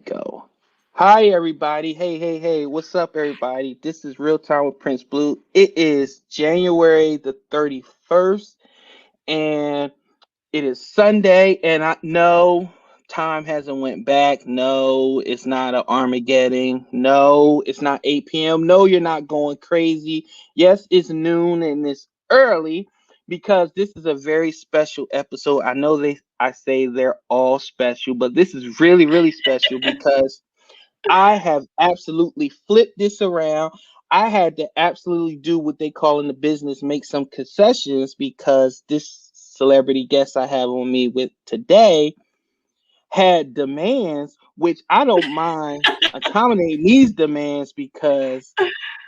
go. Hi, everybody. Hey. What's up, everybody? This is Real Time with Prince Blue. It is January the 31st, and it is Sunday. And I know time hasn't went back. No, it's not an Armageddon. No, it's not 8 p.m. No, you're not going crazy. Yes, it's noon and it's early because this is a very special episode. I know I say they're all special, but this is really special because I have absolutely flipped this around. I had to absolutely do what they call in the business make some concessions because this celebrity guest I have on me with today had demands, which I don't mind accommodating these demands because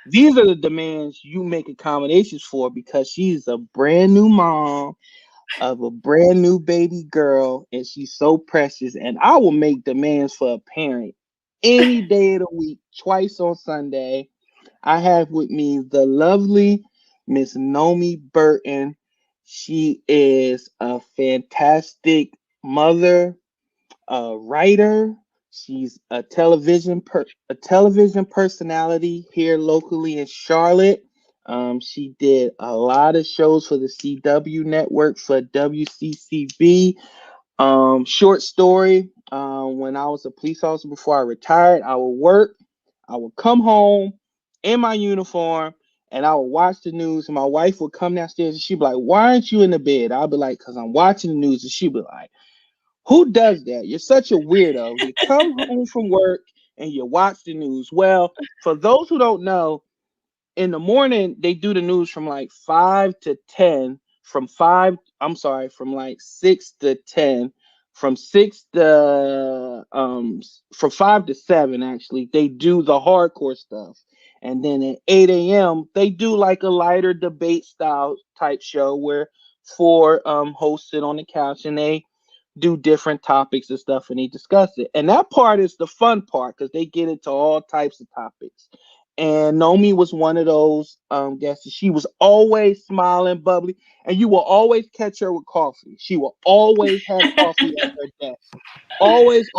these are the demands you make accommodations for because she's a brand new mom of a brand new baby girl and she's so precious. And I will make demands for a parent any day of the week, twice on Sunday. I have with me the lovely Miss Nomi Burton. She is a fantastic mother, a writer. She's a television personality here locally in Charlotte. She did a lot of shows for the CW network for WCCB. Short story. When I was a police officer before I retired, I would work. I would come home in my uniform and I would watch the news. And my wife would come downstairs and she'd be like, "Why aren't you in the bed?" I'd be like, "Because I'm watching the news." And she'd be like, "Who does that? You're such a weirdo. You come home from work and you watch the news." Well, for those who don't know, in the morning they do the news from like 5 to 10. From like 6 to 10. From 5 to 7 actually they do the hardcore stuff, and then at 8 a.m. they do like a lighter debate style type show where four hosts sit on the couch and they do different topics and stuff and they discuss it. And that part is the fun part because they get into all types of topics. And Nomi was one of those guests. She was always smiling, bubbly, and you will always catch her with coffee. She will always have coffee at her desk. Always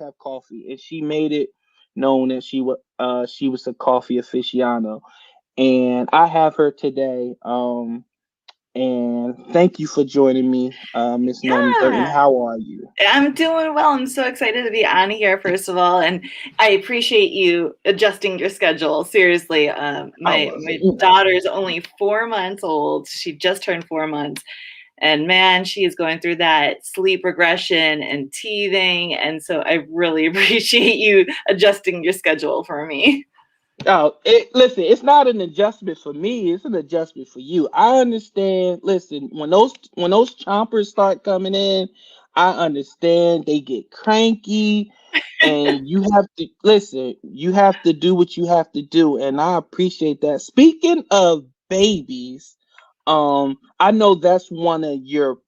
have coffee. And she made it known that she was a coffee aficionado. And I have her today. And thank you for joining me, Miss Nomi Burton. Yeah, How are you? I'm doing well. I'm so excited to be on here, first of all. And I appreciate you adjusting your schedule. Seriously, my daughter's only 4 months old. She just turned 4 months. And man, she is going through that sleep regression and teething. And so I really appreciate you adjusting your schedule for me. Oh, listen, it's not an adjustment for me. It's an adjustment for you. I understand. Listen, when those chompers start coming in, I understand they get cranky, and you have to listen. You have to do what you have to do, and I appreciate that. Speaking of babies, I know that's one of your,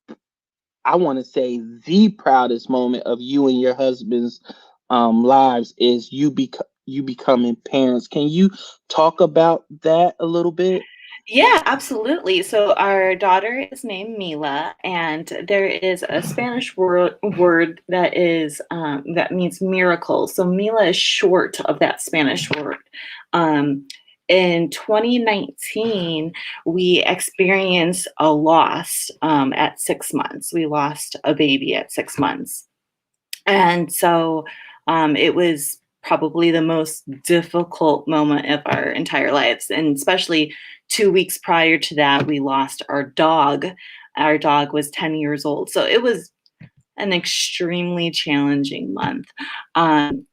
I want to say, the proudest moment of you and your husband's lives is you becoming parents. Can you talk about that a little bit? Yeah, absolutely. So our daughter is named Mila, and there is a Spanish word that means miracle. So Mila is short of that Spanish word. Um, in 2019, we experienced a loss at 6 months. We lost a baby at 6 months, and so it was probably the most difficult moment of our entire lives. And especially 2 weeks prior to that, we lost our dog. Our dog was 10 years old. So it was an extremely challenging month.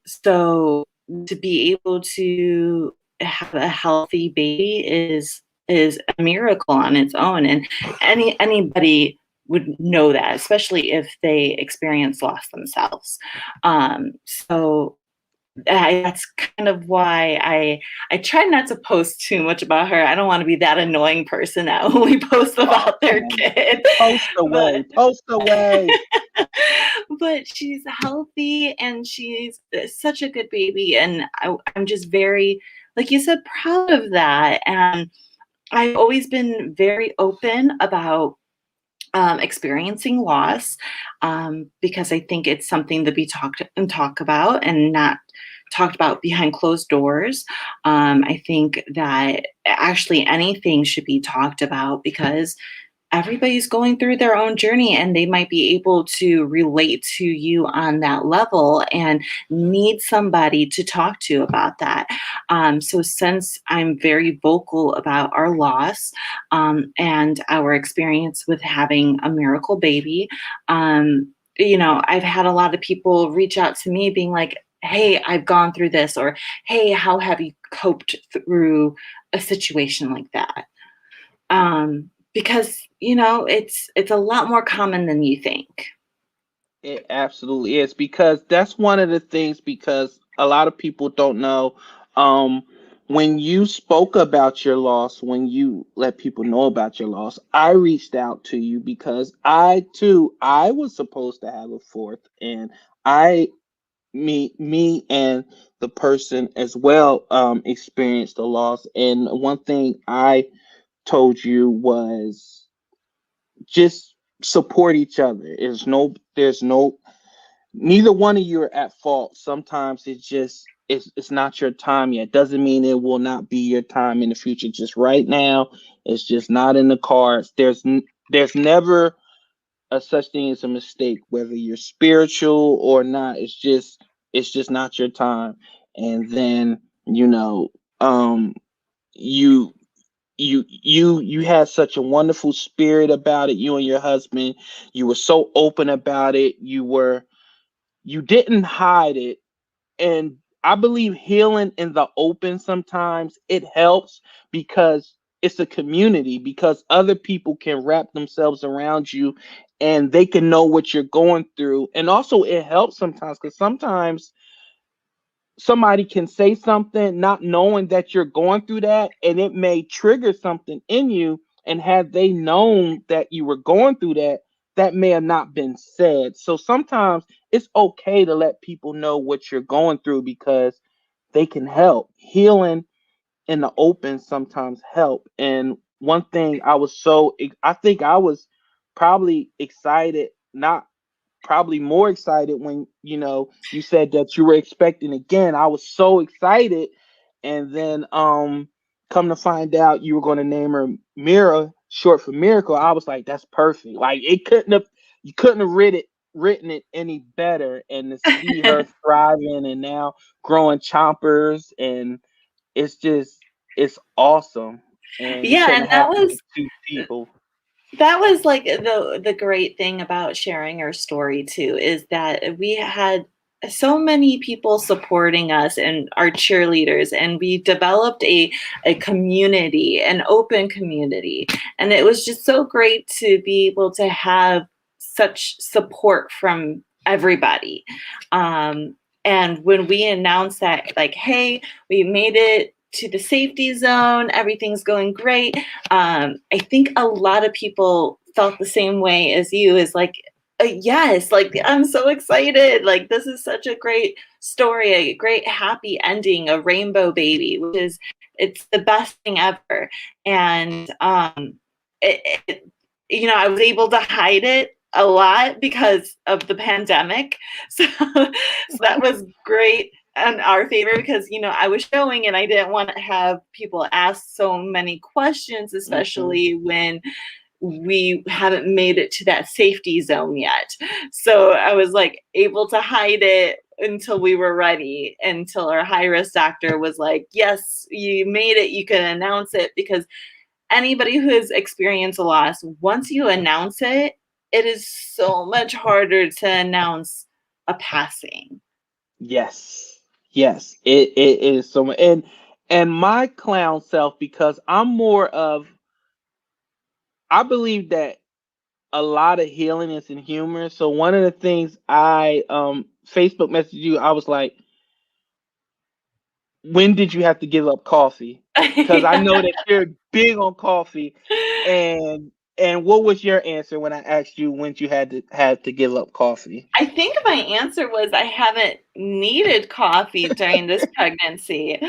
So to be able to have a healthy baby is a miracle on its own. And anybody would know that, especially if they experience loss themselves. So that's kind of why I try not to post too much about her. I don't want to be that annoying person that only posts about their kid. Post away, But post away. but she's healthy and she's such a good baby, and I'm just very, like you said, proud of that. And I've always been very open about experiencing loss, because I think it's something to be talk about and not talked about behind closed doors. I think that actually anything should be talked about because everybody's going through their own journey and they might be able to relate to you on that level and need somebody to talk to about that. So, since I'm very vocal about our loss and our experience with having a miracle baby, I've had a lot of people reach out to me being like, hey, I've gone through this, or hey, how have you coped through a situation like that? Because it's a lot more common than you think. It absolutely is, because that's one of the things, because a lot of people don't know. Um, when you spoke about your loss, when you let people know about your loss, I reached out to you because I was supposed to have a fourth, and I me and the person as well experienced a loss. And one thing I told you was just support each other. There's no neither one of you are at fault. Sometimes it's not your time yet. Doesn't mean it will not be your time in the future. Just right now, it's just not in the cards. There's never a such thing as a mistake, whether you're spiritual or not. It's just not your time. And then um, you you had such a wonderful spirit about it. You and your husband, you were so open about it. You didn't hide it. And I believe healing in the open, sometimes it helps because it's a community, because other people can wrap themselves around you and they can know what you're going through. And also it helps sometimes, because sometimes somebody can say something not knowing that you're going through that, and it may trigger something in you. And had they known that you were going through that, that may have not been said. So sometimes it's okay to let people know what you're going through, because they can help. Healing in the open sometimes help. And one thing I think I was probably excited, not probably more excited, when you said that you were expecting again. I was so excited. And then come to find out you were going to name her Mira, short for miracle. I was like, that's perfect. Like, it couldn't have you couldn't have written it any better. And to see her thriving and now growing chompers, and it's awesome. And you Yeah, couldn't and have that happened to was two people. that was like the great thing about sharing our story too, is that we had so many people supporting us and our cheerleaders, and we developed a community, an open community, and it was just so great to be able to have such support from everybody. um, and when we announced that, like, hey, we made it to the safety zone, everything's going great, I think a lot of people felt the same way as you, is like, yes, like, I'm so excited. Like, this is such a great story, a great happy ending, a rainbow baby, which is, it's the best thing ever. And it, I was able to hide it a lot because of the pandemic. So that was great in our favor, because I was showing and I didn't want to have people ask so many questions, Hmm. especially when we haven't made it to that safety zone yet. So I was like able to hide it until we were ready, until our high risk doctor was like, yes, you made it, you can announce it. Because anybody who has experienced a loss, once you announce it, it is so much harder to announce a passing. Yes, yes, it is so much. And my clown self, because I believe that a lot of healing is in humor. So one of the things I Facebook messaged you, I was like, when did you have to give up coffee? Because I know that you're big on coffee. And what was your answer when I asked you when you had to give up coffee? I think my answer was I haven't needed coffee during this pregnancy,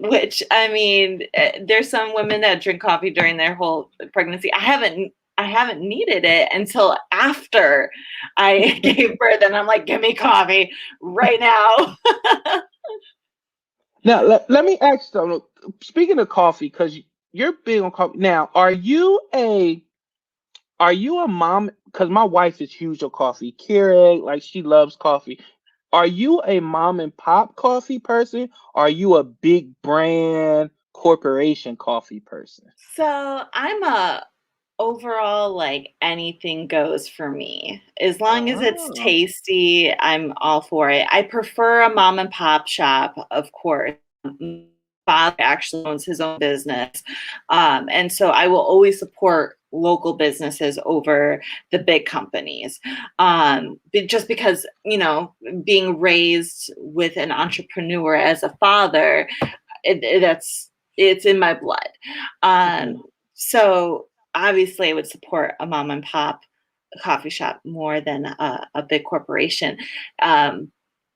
which, I mean, there's some women that drink coffee during their whole pregnancy. I haven't. I haven't needed it until after I gave birth, and I'm like, give me coffee right now. Now, let me ask you, speaking of coffee, because you're big on coffee. Now, are you a mom? Because my wife is huge on coffee. Kira, like she loves coffee. Are you a mom and pop coffee person? Or are you a big brand corporation coffee person? So I'm a overall, like, anything goes for me. As long as it's Oh, tasty, I'm all for it. I prefer a mom and pop shop, of course. My father actually owns his own business. And so I will always support local businesses over the big companies. Just because, being raised with an entrepreneur as a father, it's in my blood. yeah. So obviously I would support a mom and pop coffee shop more than a big corporation. Um,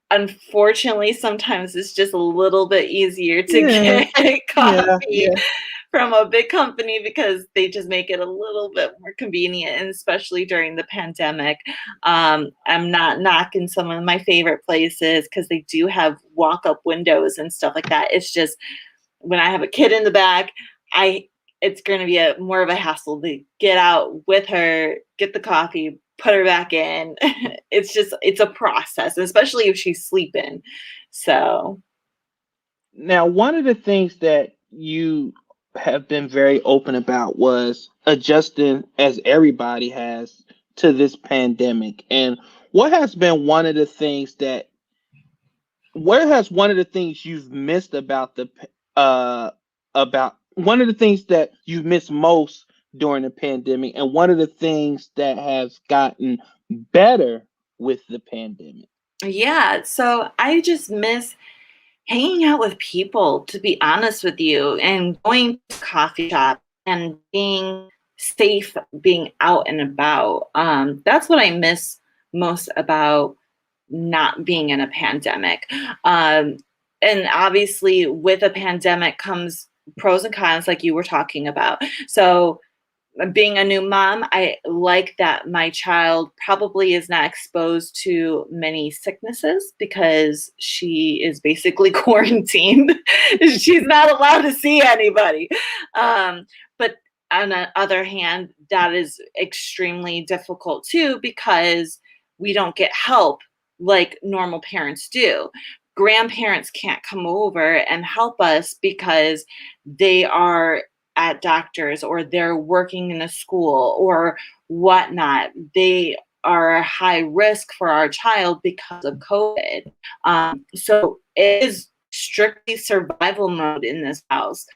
Unfortunately, sometimes it's just a little bit easier to Yeah, get yeah, coffee yeah. from a big company because they just make it a little bit more convenient, and especially during the pandemic. I'm not knocking some of my favorite places because they do have walk-up windows and stuff like that. It's just when I have a kid in the back, I it's going to be a more of a hassle to get out with her, get the coffee, put her back in. It's a process, especially if she's sleeping. So, Now, one of the things that you have been very open about was adjusting, as everybody has, to this pandemic. And what has been one of the things that, what has one of the things you've missed about about one of the things that you've missed most during the pandemic, and one of the things that has gotten better with the pandemic? yeah, so I just miss hanging out with people, to be honest with you, and going to coffee shop and being safe, being out and about. That's what I miss most about not being in a pandemic. Um, and obviously, with a pandemic comes pros and cons, like you were talking about. So, being a new mom, I like that my child probably is not exposed to many sicknesses because she is basically quarantined. She's not allowed to see anybody. But on the other hand, that is extremely difficult too because we don't get help like normal parents do. Grandparents can't come over and help us because they are at doctors or they're working in a school or whatnot. They are a high risk for our child because of COVID. So it is strictly survival mode in this house.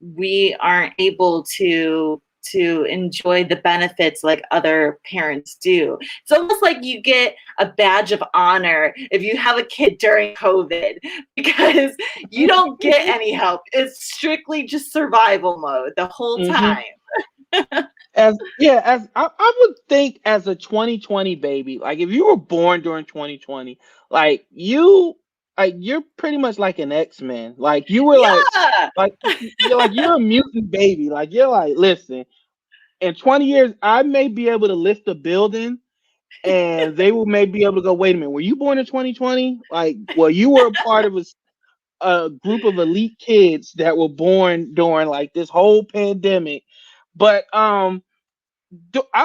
We aren't able to enjoy the benefits like other parents do. It's almost like you get a badge of honor if you have a kid during COVID because you don't get any help. It's strictly just survival mode the whole Hmm. time. As I would think, as a 2020 baby, like if you were born during 2020, like you're pretty much like an X-Men. Like you were Yeah. you're a mutant baby. Like you're like, listen, in 20 years, I may be able to lift a building, and they will may be able to go, wait a minute, were you born in 2020? Like, well, you were a part of a group of elite kids that were born during like this whole pandemic. But I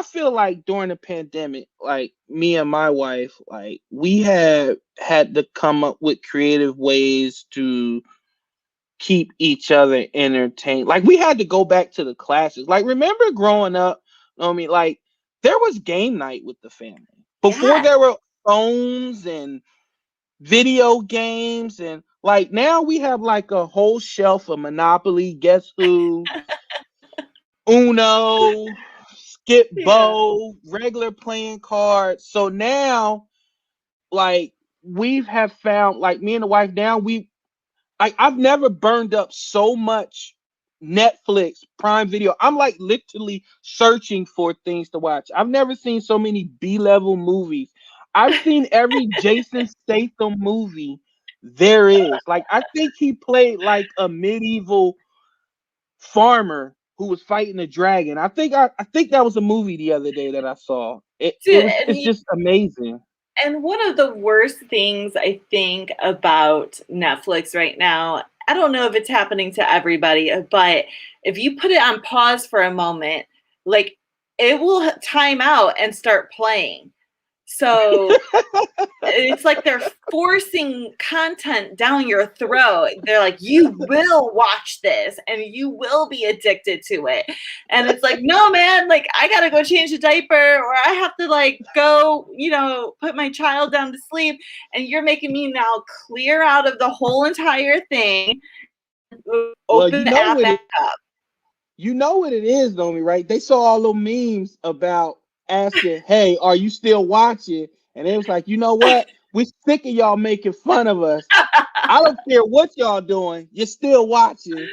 feel like during the pandemic, like me and my wife, like we had to come up with creative ways to keep each other entertained. Like we had to go back to the classics. Like remember growing up, I mean, like there was game night with the family before Yeah. there were phones and video games, and like now we have like a whole shelf of Monopoly, Guess Who, Uno, Skip Yeah. Bo, regular playing cards. So now, like we have found, like me and the wife now, I've never burned up so much Netflix, Prime Video. I'm like literally searching for things to watch. I've never seen so many B-level movies. I've seen every Jason Statham movie there is. Like I think he played like a medieval farmer who was fighting the dragon. I think that was a movie the other day that I saw. Dude, It's just amazing. and one of the worst things I think about Netflix right now, I don't know if it's happening to everybody, but if you put it on pause for a moment, like it will time out and start playing. So it's like they're forcing content down your throat. They're like, you will watch this and you will be addicted to it. And it's like, no, man, like I gotta go change a diaper, or I have to like go, put my child down to sleep. And you're making me now clear out of the whole entire thing, Well, open the app back up. you know what it is, Nomi, right? They saw all the memes about asking, "Hey, are you still watching?" And it was like, you know what? We're sick of y'all making fun of us. I don't care what y'all doing. You're still watching,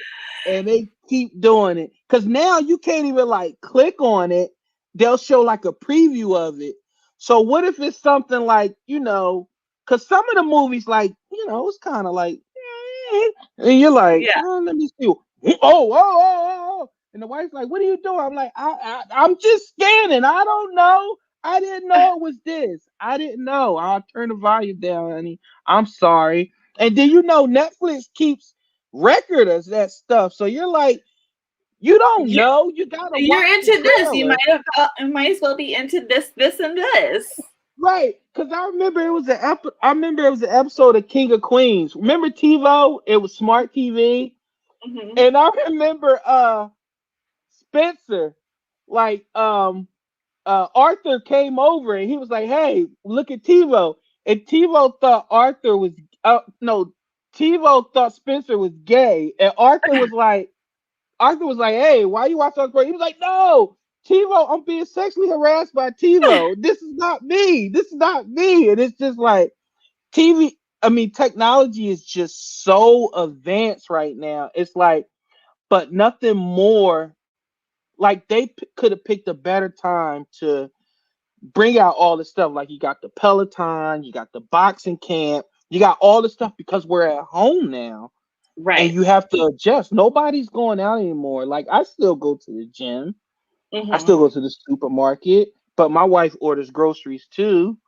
and they keep doing it. Cause now you can't even like click on it. They'll show like a preview of it. So what if it's something like, cause some of the movies like, it's kind of like, and you're like, Yeah. oh, let me see. Oh. And the wife's like, what are you doing? I'm like, I'm just scanning. I don't know. I didn't know it was this. I didn't know. I'll turn the volume down, honey. I'm sorry. And then Netflix keeps record of that stuff. So you're like, you don't know. You gotta You're watch into the this. You trailer. might as well be into this, and this. Right, because I remember it was an episode of King of Queens. Remember TiVo? It was smart TV, and I remember Spencer, like Arthur came over and he was like, "Hey, look at TiVo," and TiVo thought TiVo thought Spencer was gay, and Arthur was like, "Hey, why you watching He was like, "No, TiVo, I'm being sexually harassed by TiVo. This is not me. This is not me." And it's just like technology is just so advanced right now. It's like, but nothing more. Like they could have picked a better time to bring out all this stuff. Like you got the Peloton, you got the boxing camp, you got all this stuff because we're at home now. Right. And you have to adjust. Nobody's going out anymore. Like I still go to the gym. I still go to the supermarket, but my wife orders groceries too.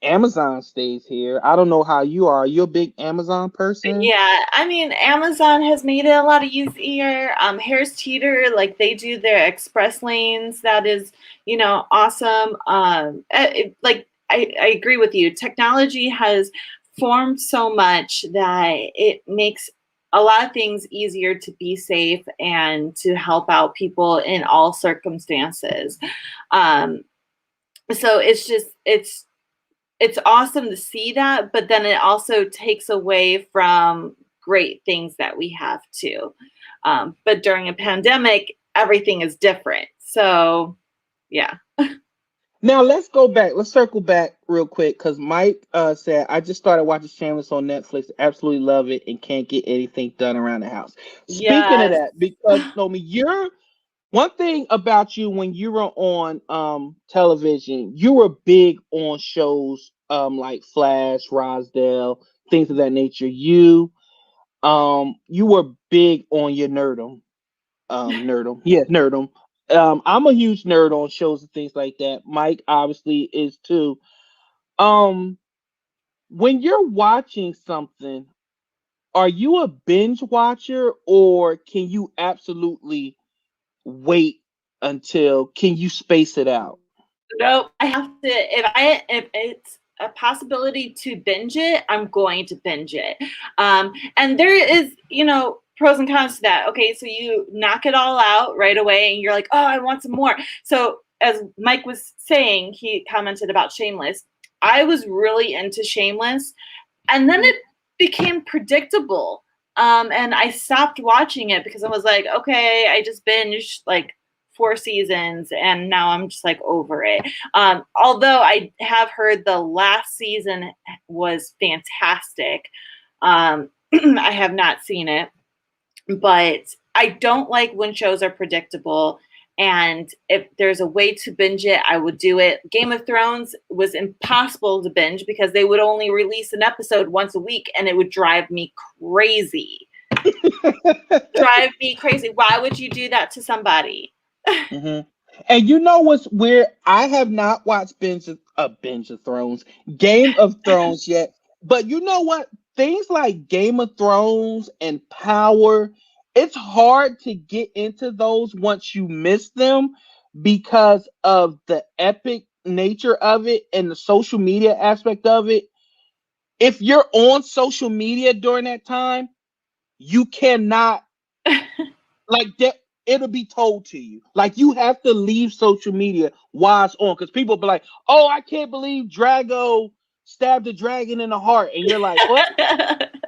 Amazon stays here. I don't know how you are. Are you a big Amazon person? Yeah, I mean, Amazon has made it a lot easier. Harris Teeter, like they do their express lanes. That is, awesome. I agree with you. Technology has formed so much that it makes a lot of things easier to be safe and to help out people in all circumstances. So it's awesome to see that, but then it also takes away from great things that we have too. But during a pandemic, everything is different. So, yeah. Now let's go back. Let's circle back real quick because Mike said I just started watching Shameless on Netflix. Absolutely love it and can't get anything done around the house. Speaking of that, because Nomi, you're one thing about you when you were on television, you were big on shows like Flash, Rosdale, things of that nature. You were big on your nerdum. Nerdum. Yeah, nerdum. I'm a huge nerd on shows and things like that. Mike obviously is too. Um when you're watching something, are you a binge watcher or can you absolutely wait until can you space it out? Nope. I have to if it's a possibility to binge it, I'm going to binge it. And there is, pros and cons to that. Okay, so you knock it all out right away and you're like, oh, I want some more. So as Mike was saying, he commented about Shameless. I was really into Shameless, and then it became predictable. And I stopped watching it because I was like, okay, I just binged like 4 seasons and now I'm just like over it. Although I have heard the last season was fantastic. I have not seen it, but I don't like when shows are predictable. And if there's a way to binge it, I would do it. Game of Thrones was impossible to binge because they would only release an episode once a week and it would drive me crazy. drive me crazy. Why would you do that to somebody? Hmm. And you know what's weird? I have not watched Binge of Thrones, Game of Thrones yet. But you know what? Things like Game of Thrones and Power, it's hard to get into those once you miss them because of the epic nature of it and the social media aspect of it. If you're on social media during that time, you cannot like that, it'll be told to you. Like you have to leave social media while it's on because people be like, "Oh, I can't believe Drago stabbed a dragon in the heart," and you're like, "Well,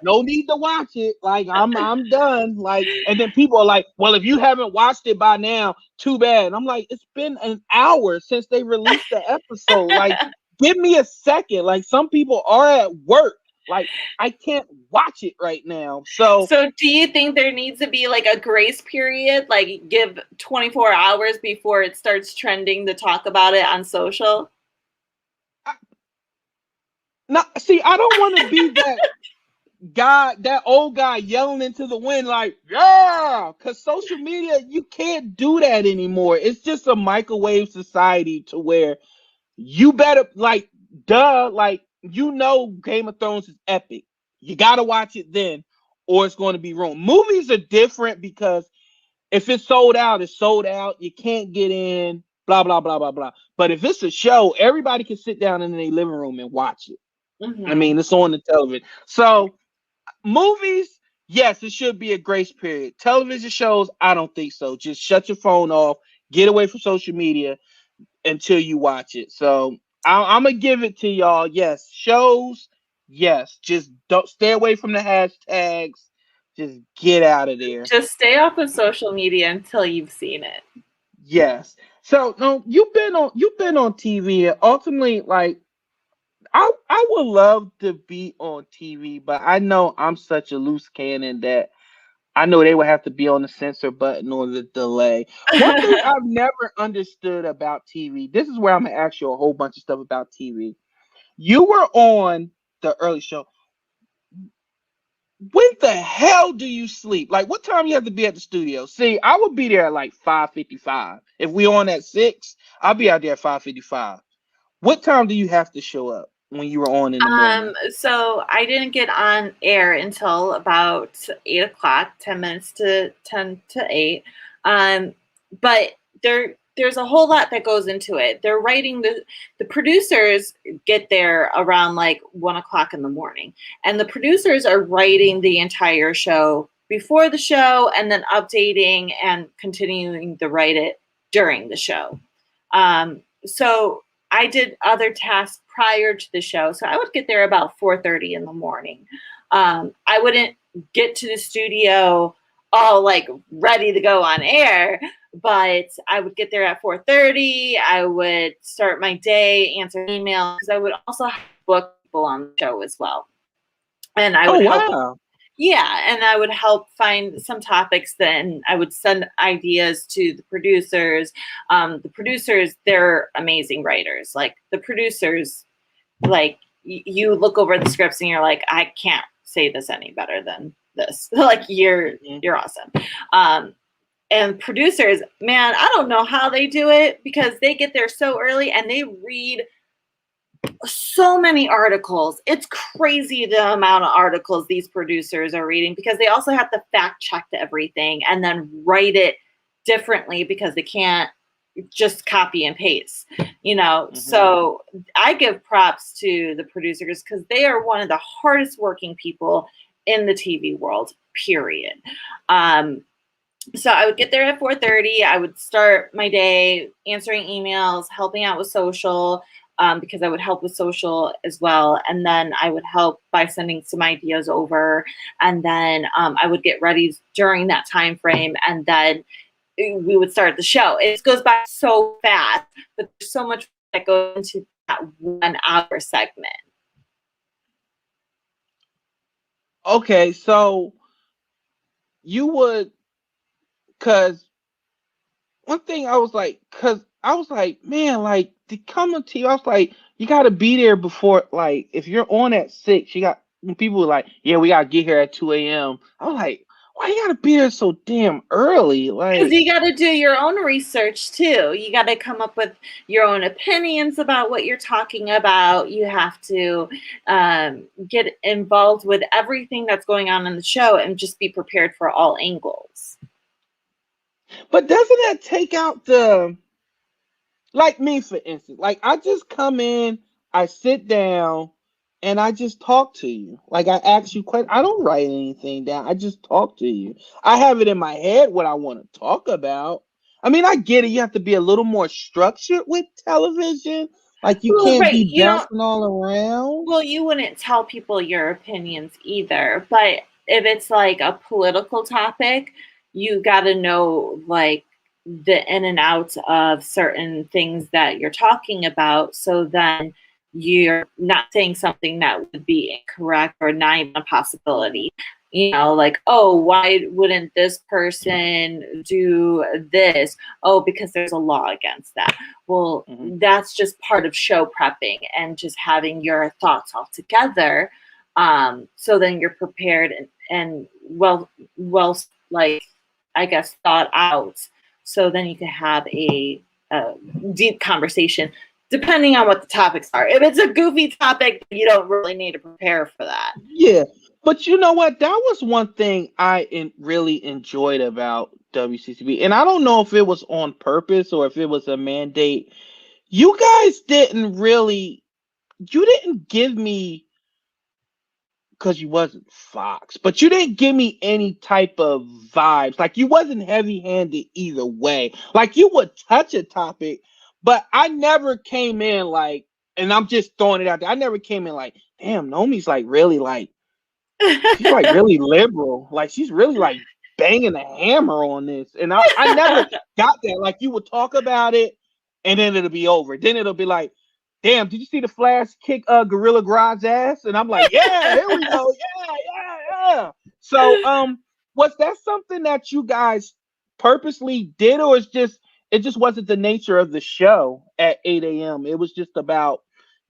no need to watch it. Like I'm done." Like, and then people are like, "Well, if you haven't watched it by now, too bad." And I'm like, "It's been an hour since they released the episode. Like, give me a second. Like, some people are at work. Like, I can't watch it right now." So So do you think there needs to be like a grace period, like give 24 hours before it starts trending to talk about it on social? now, see, I don't want to be that guy, that old guy yelling into the wind, like, yeah, because social media, you can't do that anymore. It's just a microwave society to where you better, like, duh, like, Game of Thrones is epic. You got to watch it then, or it's going to be ruined. Movies are different because if it's sold out, it's sold out. You can't get in, blah, blah, blah, blah, blah. But if it's a show, everybody can sit down in their living room and watch it. I Mm-hmm. mean, it's on the television. So, movies, yes, it should be a grace period. Television shows, I don't think so. Just shut your phone off, get away from social media until you watch it. So I'm gonna give it to y'all. Yes, shows, yes. Just don't stay away from the hashtags. Just get out of there. Just stay off of social media until you've seen it. Yes. So no, you've been on TV and ultimately like I would love to be on TV, but I know I'm such a loose cannon that I know they would have to be on the censor button or the delay. One thing I've never understood about TV, this is where I'm gonna ask you a whole bunch of stuff about TV. You were on the early show. When the hell do you sleep? Like what time you have to be at the studio? See, I would be there at like 5:55. If we on at 6, I'll be out there at 5:55. What time do you have to show up when you were on in the morning? So I didn't get on air until about 8 o'clock, 10 minutes to 10 to 8. Um, but there's a whole lot that goes into it. They're writing the producers get there around like 1 o'clock in the morning, and the producers are writing the entire show before the show, and then updating and continuing to write it during the show. So I did other tasks prior to the show, so I would get there about 4:30 in the morning. I wouldn't get to the studio all like ready to go on air, but I would get there at 4:30. I would start my day, answer emails, because I would also book people on the show as well, and I Oh would help with wow. yeah, and I would help find some topics. Then I would send ideas to the producers. The producers, they're amazing writers. Like the producers, like you look over the scripts and you're like, I can't say this any better than this. Like Mhm. you're awesome. Um, and producers, man, I don't know how they do it because they get there so early and they read so many articles. It's crazy the amount of articles these producers are reading because they also have to fact check everything and then write it differently because they can't just copy and paste, you know. Mhm. So I give props to the producers because they are one of the hardest working people in the TV world, period. Um, so I would get there at 4:30. I would start my day answering emails, helping out with social, because I would help with social as well. And then I would help by sending some ideas over. And then I would get ready during that time frame. And then we would start the show. It goes by so fast, but there's so much that goes into that 1 hour segment. Okay, so you would, cause one thing I was like, man, like to come to you, I was like, you got to be there before, like, if you're on at 6, you got when people were like, yeah, we got to get here at 2 a.m. I was like, why you gotta be there so damn early? Because Like, you got to do your own research too. You got to come up with your own opinions about what you're talking about. You have to get involved with everything that's going on in the show and just be prepared for all angles. but doesn't that take out the, like me, for instance, like I just come in, I sit down, and I just talk to you. Like I ask you questions. I don't write anything down. I just talk to you. I have it in my head what I want to talk about. I mean, I get it. You have to be a little more structured with television. Like you Well, can't right. be You don't, bouncing all around. well, you wouldn't tell people your opinions either. But if it's like a political topic, you got to know like the in and outs of certain things that you're talking about. So then you're not saying something that would be incorrect or not even a possibility. Like, oh, why wouldn't this person do this? Oh, because there's a law against that. Well, Mm-hmm. that's just part of show prepping and just having your thoughts all together. So then you're prepared and well, like, I guess, thought out. So then you can have a deep conversation depending on what the topics are. If it's a goofy topic, you don't really need to prepare for that. Yeah, but you know what? That was one thing really enjoyed about WCCB, and I don't know if it was on purpose or if it was a mandate. You guys didn't really, you didn't give me, because you wasn't Fox, but you didn't give me any type of vibes. Like you wasn't heavy-handed either way. Like you would touch a topic, but I never came in like, and I'm just throwing it out there. I never came in like, damn, Nomi's like really like she's like really liberal. Like she's really like banging the hammer on this. And I never got that. Like you would talk about it and then it'll be over. Then it'll be like, damn, did you see the Flash kick Gorilla Grodd's ass? And I'm like, yeah, here we go. Yeah. So was that something that you guys purposely did, or it just wasn't the nature of the show at 8 a.m.? It was just about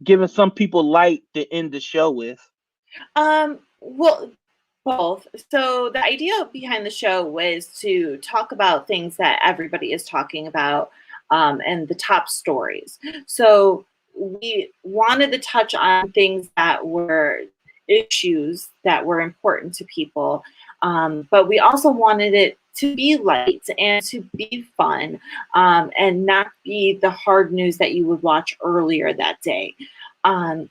giving some people light to end the show with. Well, both. So the idea behind the show was to talk about things that everybody is talking about, and the top stories. So we wanted to touch on things that were issues that were important to people, but we also wanted it to be light and to be fun, and not be the hard news that you would watch earlier that day.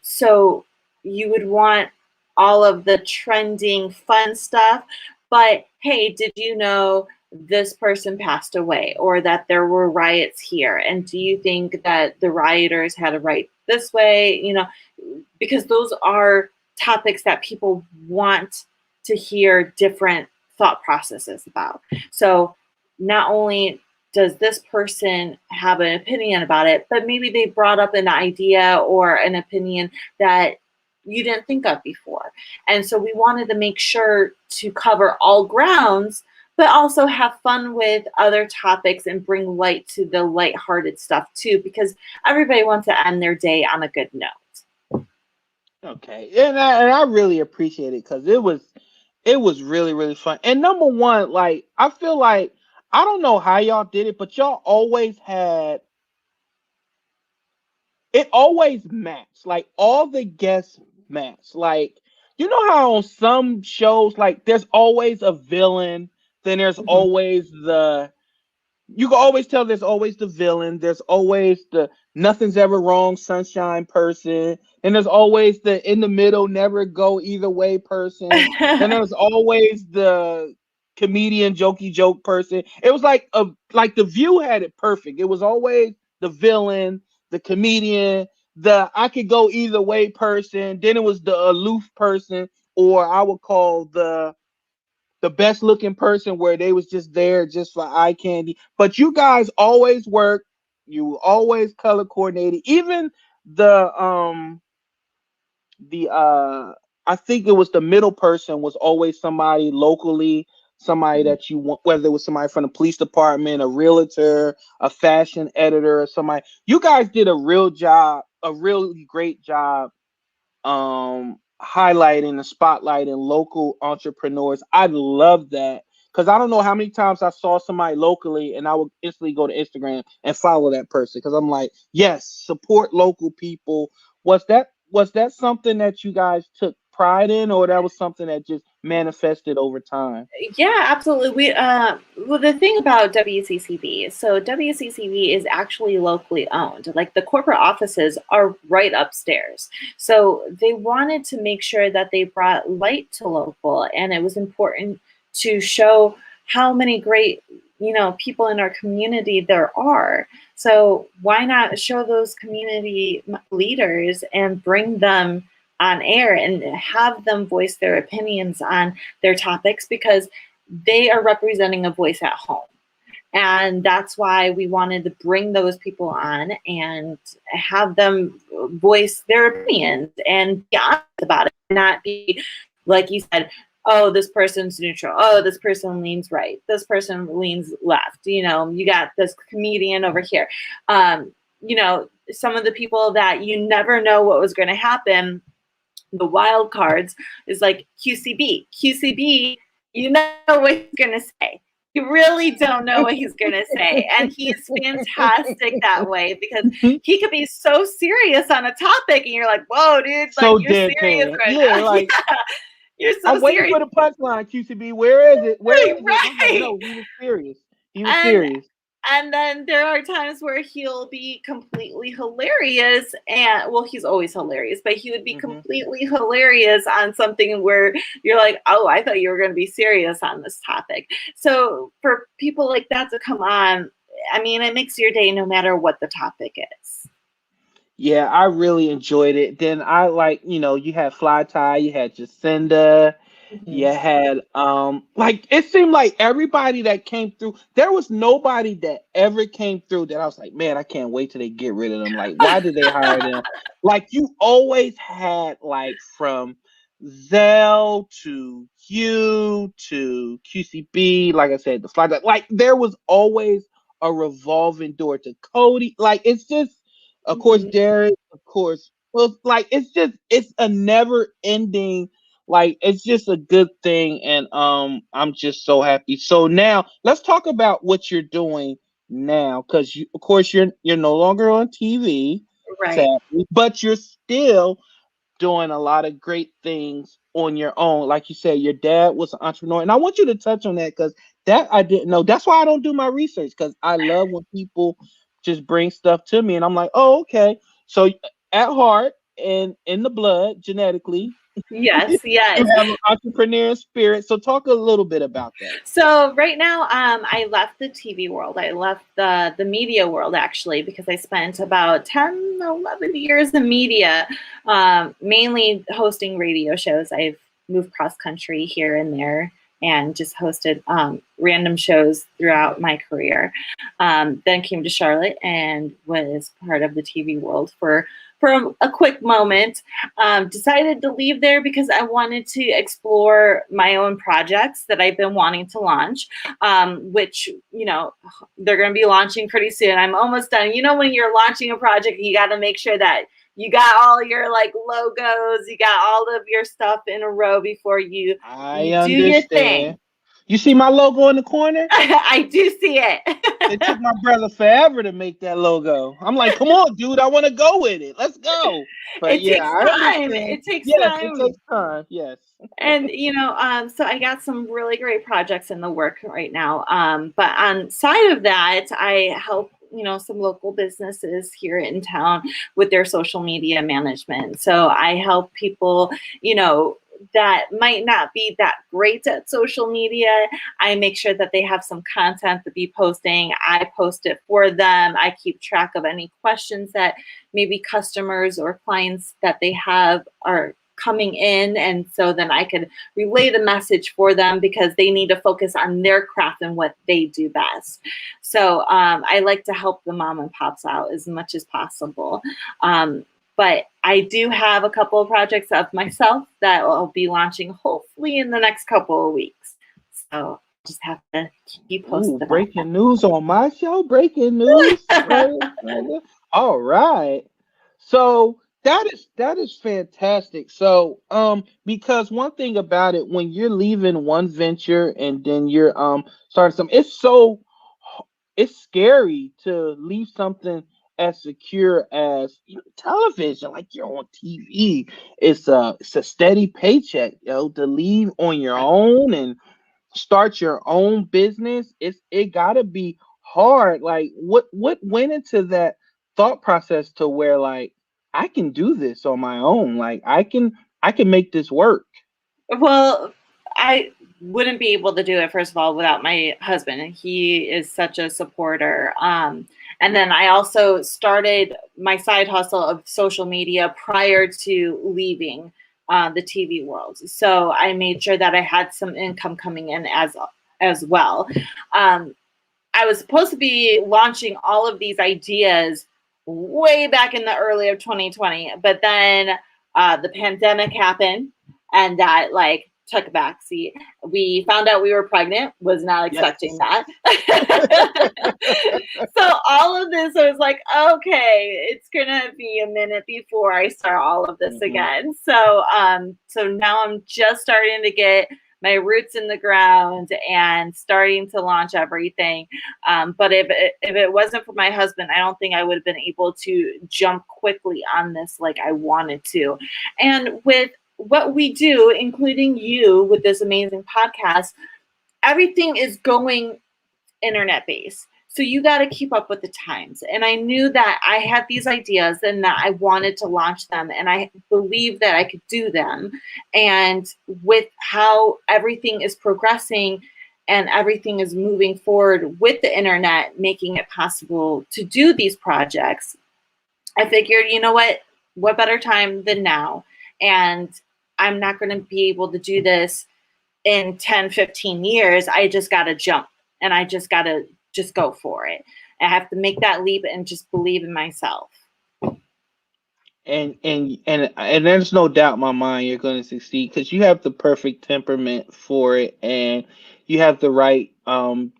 So you would want all of the trending fun stuff. But hey, did you know this person passed away or that there were riots here? And do you think that the rioters had a right this way? Because those are topics that people want to hear different thought processes about. So not only does this person have an opinion about it, but maybe they brought up an idea or an opinion that you didn't think of before. And so we wanted to make sure to cover all grounds, but also have fun with other topics and bring light to the lighthearted stuff too, because everybody wants to end their day on a good note. Okay, and I really appreciate it because it was really really fun. And number one, like I feel like I don't know how y'all did it, but y'all always had it always matched. Like all the guests matched. Like you know how on some shows like there's always a villain, then there's Mm-hmm. always the you can always tell there's always the villain, there's always the nothing's ever wrong sunshine person, and there's always the in the middle never go either way person. Then there's always the comedian jokey joke person. It was like the View had it perfect. It was always the villain, the comedian, the I could go either way person. Then it was the aloof person, or I would call the best looking person where they was just there just for eye candy. But you guys always work. You always color coordinated. Even the I think it was the middle person was always somebody locally, somebody that you want, whether it was somebody from the police department, a realtor, a fashion editor, or somebody. You guys did a really great job highlighting and spotlighting local entrepreneurs. I love that because I don't know how many times I saw somebody locally and I would instantly go to Instagram and follow that person because I'm like, yes, support local people. Was that something that you guys took pride in, or that was something that just manifested over time? Yeah, absolutely. Well, the thing about WCCB, so WCCB is actually locally owned. Like the corporate offices are right upstairs. So they wanted to make sure that they brought light to local, and it was important to show how many great, people in our community there are. So why not show those community leaders and bring them on air and have them voice their opinions on their topics, because they are representing a voice at home. And that's why we wanted to bring those people on and have them voice their opinions and be honest about it, not be, like you said, oh, this person's neutral. Oh, this person leans right. This person leans left. You got this comedian over here. Some of the people that you never know what was going to happen, the wild cards, is like QCB. QCB, you know what he's going to say. You really don't know what he's going to say. And he's fantastic that way, because he could be so serious on a topic and you're like, whoa, dude, like So you're serious deadpan. right Yeah, now. like Yeah, you're so I'm waiting serious. for the punchline, QCB. Where is it? Where is it? I'm like, Right. no, he was serious. He was And serious. and then there are times where he'll be completely hilarious, and well, he's always hilarious, but he would be Hmm. completely hilarious on something where you're like, oh, I thought you were going to be serious on this topic. So for people like that to come on, I mean, it makes your day no matter what the topic is. Yeah, I really enjoyed it. Then I like, you had Fly Tie, you had Jacinda, you Mhm. had like it seemed like everybody that came through, there was nobody that ever came through that I was like, man, I can't wait till they get rid of them. Like, why did they hire them? Like you always had like from Zell to Q to QCB, like I said, the Fly Tie, like there was always a revolving door to Cody. Like it's just of course, Mhm. Derek, of course. Well, like it's a never ending, like it's just a good thing, and I'm just so happy. So now let's talk about what you're doing now, because you, of course, you're no longer on TV, Right. sadly, but you're still doing a lot of great things on your own. Like you said, your dad was an entrepreneur, and I want you to touch on that because that I didn't know. That's why I don't do my research, because I love when people just bring stuff to me, and I'm like, oh, okay. So at heart and in the blood, genetically, Yes, you yes. have an entrepreneur spirit. So talk a little bit about that. So right now, I left the TV world. I left the media world, actually, because I spent about 10, 11 years in media, mainly hosting radio shows. I've moved cross country here and there and just hosted random shows throughout my career. Then came to Charlotte and was part of the TV world for a quick moment. Decided to leave there because I wanted to explore my own projects that I've been wanting to launch, which, they're going to be launching pretty soon. I'm almost done. When you're launching a project, you got to make sure that you got all your like logos, you got all of your stuff in a row before you I you do your understand. thing. You see my logo in the corner? I do see It it. took my brother forever to make that logo. I'm like, come on, dude, I want to go with it. Let's go. But It yeah, takes I time. understand. It takes Yes, it time. takes time. Yes. And so I got some really great projects in the work right now. But on side of that, I help some local businesses here in town with their social media management. So I help people that might not be that great at social media. I make sure that they have some content to be posting. I post it for them. I keep track of any questions that maybe customers or clients that they have are coming in, and so then I could relay the message for them because they need to focus on their craft and what they do best. So I like to help the mom and pops out as much as possible. But I do have a couple of projects of myself that I'll be launching hopefully in the next couple of weeks. So just have to keep you Ooh, posted about breaking news on my show. Breaking news. that. Right, right there. All right. So That is fantastic. So, because one thing about it, when you're leaving one venture and then you're starting something, it's scary to leave something as secure as television. Like you're on TV, it's a steady paycheck, to leave on your own and start your own business. It gotta be hard. Like what went into that thought process to where like I can do this on my own. Like I can make this work. Well, I wouldn't be able to do it, first of all, without my husband. He is such a supporter. And then I also started my side hustle of social media prior to leaving the TV world. So I made sure that I had some income coming in as well. Um, I was supposed to be launching all of these ideas way back in the early of 2020, but then the pandemic happened, and that like took a backseat. We found out we were pregnant, was not expecting Yes. that. So all of this, I was like, okay, it's gonna be a minute before I start all of this Mhm. again. So now I'm just starting to get my roots in the ground and starting to launch everything. But if it wasn't for my husband, I don't think I would have been able to jump quickly on this like I wanted to. And with what we do, including you with this amazing podcast, everything is going internet based. So you got to keep up with the times. And I knew that I had these ideas and that I wanted to launch them. And I believed that I could do them. And with how everything is progressing and everything is moving forward with the internet, making it possible to do these projects, I figured, you know what better time than now? And I'm not going to be able to do this in 10, 15 years. I just got to jump, and I just got to just go for it. I have to make that leap and just believe in myself. And there's no doubt in my mind you're going to succeed because you have the perfect temperament for it, and you have the right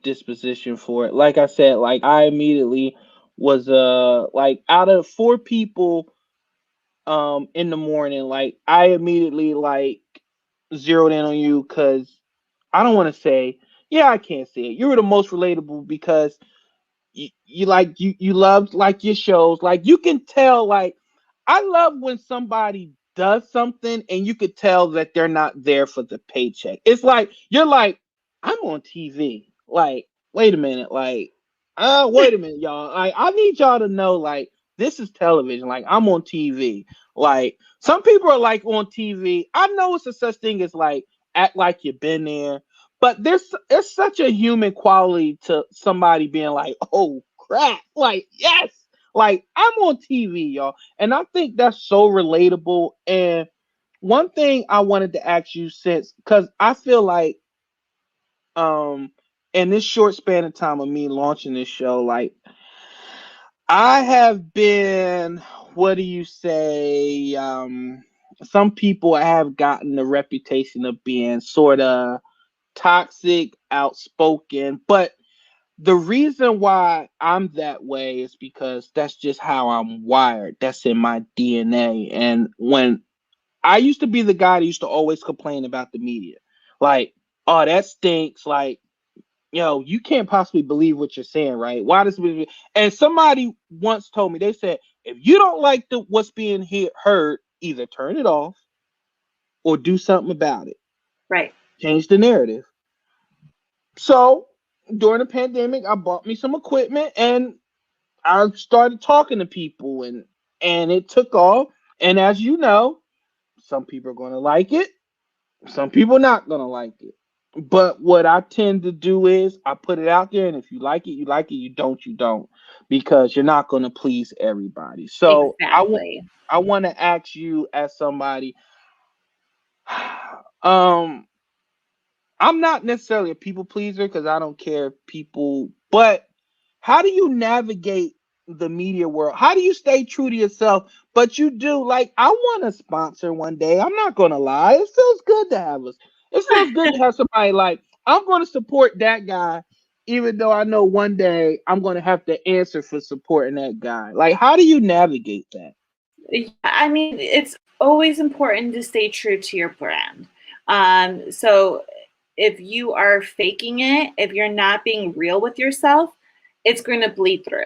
disposition for it. Like I said, like I immediately was like out of four people in the morning, like I immediately like zeroed in on you because I don't want to say, yeah, I can't say it. You were the most relatable because you loved like your shows. Like you can tell, like I love when somebody does something and you could tell that they're not there for the paycheck. It's like you're like, I'm on TV. Like, wait a minute, like, wait a minute, y'all. I need y'all to know, like, this is television. Like, I'm on TV. Like, some people are like on TV. I know it's a such thing as like act like you've been there, but there's such a human quality to somebody being like, oh crap, like yes, like I'm on TV, y'all, and I think that's so relatable. And one thing I wanted to ask you, since because I feel like um in this short span of time of me launching this show, like I have been, what do you say, some people have gotten the reputation of being sort of toxic, outspoken, but the reason why I'm that way is because that's just how I'm wired. That's in my DNA. And when I used to be the guy that used to always complain about the media, like, oh, that stinks. Like, you can't possibly believe what you're saying, right? Why does it? And somebody once told me, they said, if you don't like what's being heard, either turn it off or do something about it. Right. Change the narrative. So during the pandemic, I bought me some equipment and I started talking to people, and it took off. And as you know, some people are going to like it, some people not going to like it. But what I tend to do is I put it out there, and if you like it, you like it. You don't, you don't, because you're not going to please everybody. So Exactly. I want to ask you as somebody, um, I'm not necessarily a people pleaser because I don't care if people, but how do you navigate the media world? How do you stay true to yourself? But you do, like, I want a sponsor one day. I'm not gonna lie. It feels good to have us. It feels good to have somebody like I'm gonna support that guy, even though I know one day I'm gonna have to answer for supporting that guy. Like, how do you navigate that? I mean, it's always important to stay true to your brand. So if you are faking it, if you're not being real with yourself, it's going to bleed through.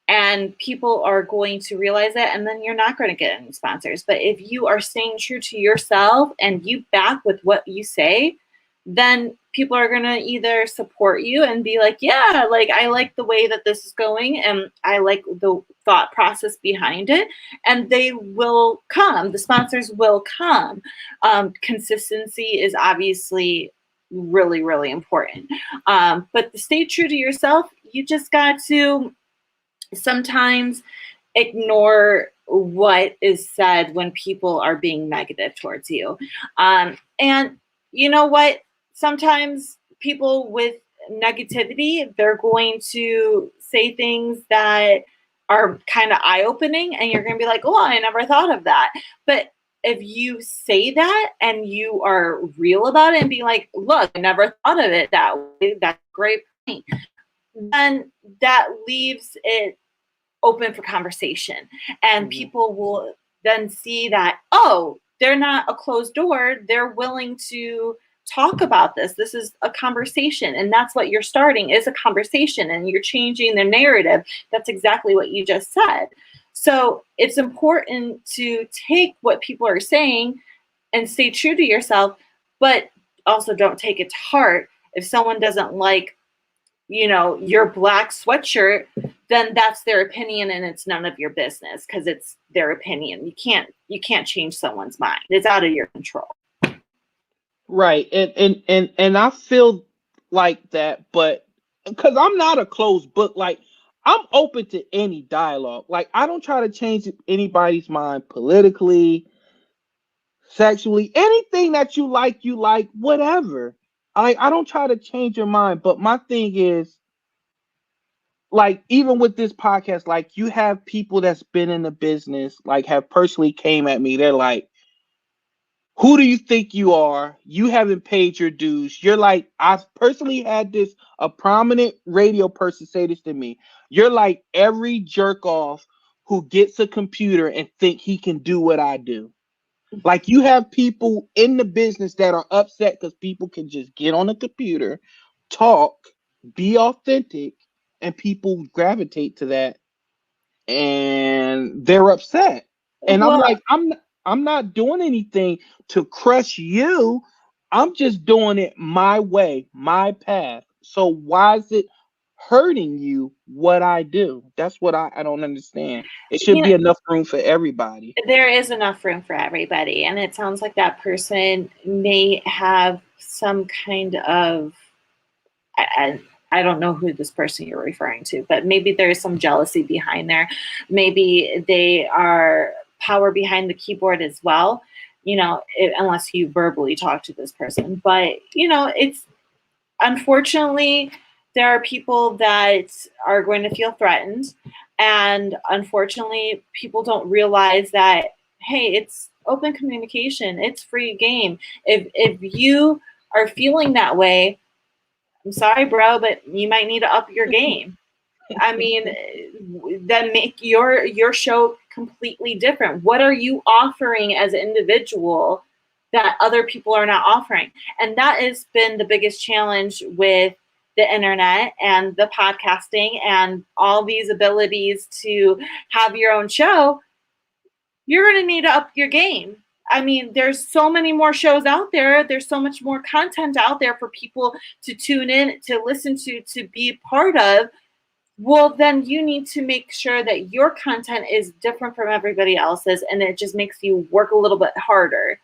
And people are going to realize it, and then you're not going to get any sponsors. But if you are staying true to yourself and you back with what you say, then people are going to either support you and be like, yeah, like I like the way that this is going and I like the thought process behind it, and they will come. The sponsors will come. Consistency is obviously really, really important. But to stay true to yourself, you just got to sometimes ignore what is said when people are being negative towards you. And you know what? Sometimes people with negativity, they're going to say things that are kind of eye-opening, and you're going to be like, oh, I never thought of that. But if you say that and you are real about it and be like, look, I never thought of it that way, that's a great point, then that leaves it open for conversation. And people will then see that, oh, they're not a closed door. They're willing to talk about this. This is a conversation. And that's what you're starting is a conversation, and you're changing the narrative. That's exactly what you just said. So it's important to take what people are saying and stay true to yourself, but also don't take it to heart. If someone doesn't like, your black sweatshirt, then that's their opinion and it's none of your business because it's their opinion. You can't change someone's mind. It's out of your control. Right. And I feel like that, but because I'm not a closed book, like I'm open to any dialogue. Like I don't try to change anybody's mind politically, sexually, anything that you like, whatever. I don't try to change your mind, but my thing is, like, even with this podcast, like you have people that's been in the business, like have personally came at me. They're like, who do you think you are? You haven't paid your dues. You're like, I've personally had this, a prominent radio person say this to me. You're like every jerk off who gets a computer and think he can do what I do. Like you have people in the business that are upset because people can just get on a computer, talk, be authentic, and people gravitate to that and they're upset. And I'm Well, like, I'm not doing anything to crush you. I'm just doing it my way, my path. So why is it hurting you what I do? That's what I don't understand. It should you know, be enough room for everybody. there is enough room for everybody, and it sounds like that person may have some kind of I don't know who this person you're referring to, but maybe there's some jealousy behind there. Maybe they are power behind the keyboard as well, unless you verbally talk to this person. But, it's unfortunately, there are people that are going to feel threatened. And unfortunately, people don't realize that, hey, it's open communication, it's free game. If you are feeling that way, I'm sorry, bro, but you might need to up your game. I mean, then make your show completely different. What are you offering as an individual that other people are not offering? And that has been the biggest challenge with the internet and the podcasting and all these abilities to have your own show. You're going to need to up your game. I mean, there's so many more shows out there. There's so much more content out there for people to tune in, to listen to be part of. Well, then you need to make sure that your content is different from everybody else's, and it just makes you work a little bit harder.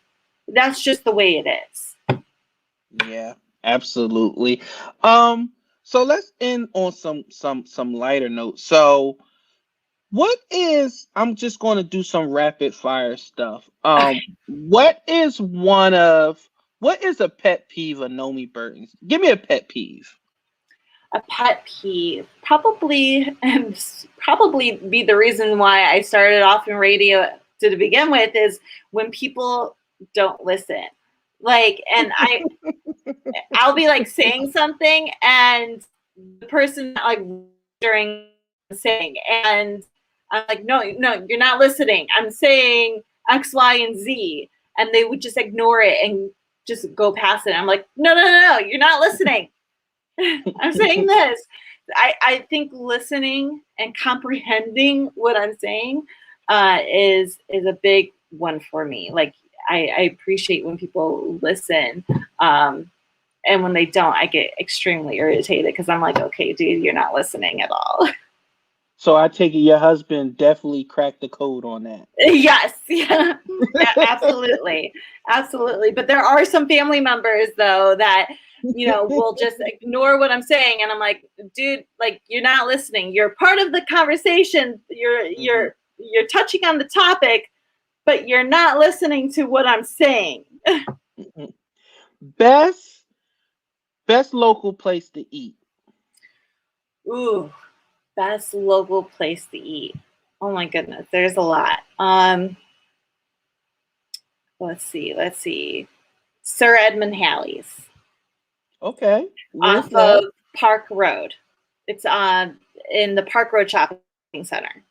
That's just the way it is. Yeah, absolutely. So let's end on some lighter notes. So what is, I'm just going to do some rapid fire stuff. Okay. What is a pet peeve of Nomi Burton's? Give me a pet peeve. A pet peeve, probably, and probably be the reason why I started off in radio to begin with, is when people don't listen. Like, and I'll be like saying something, and the person like during saying, and I'm like, no, you're not listening. I'm saying X, Y, and Z. And they would just ignore it and just go past it. I'm like, no, you're not listening. I'm saying this. I think listening and comprehending what I'm saying is a big one for me. Like, I appreciate when people listen. And when they don't, I get extremely irritated because I'm like, okay, dude, you're not listening at all. So I take it your husband definitely cracked the code on that. Yes, yeah, absolutely. But there are some family members though that, you know, will just ignore what I'm saying, and I'm like, dude, like, you're not listening. You're part of the conversation. You're touching on the topic, but you're not listening to what I'm saying. Best local place to eat. Ooh, best local place to eat. Oh my goodness, there's a lot. Let's see. Sir Edmund Halleys. Okay. Where's Off that? of Park Road. It's in the Park Road Shopping Center.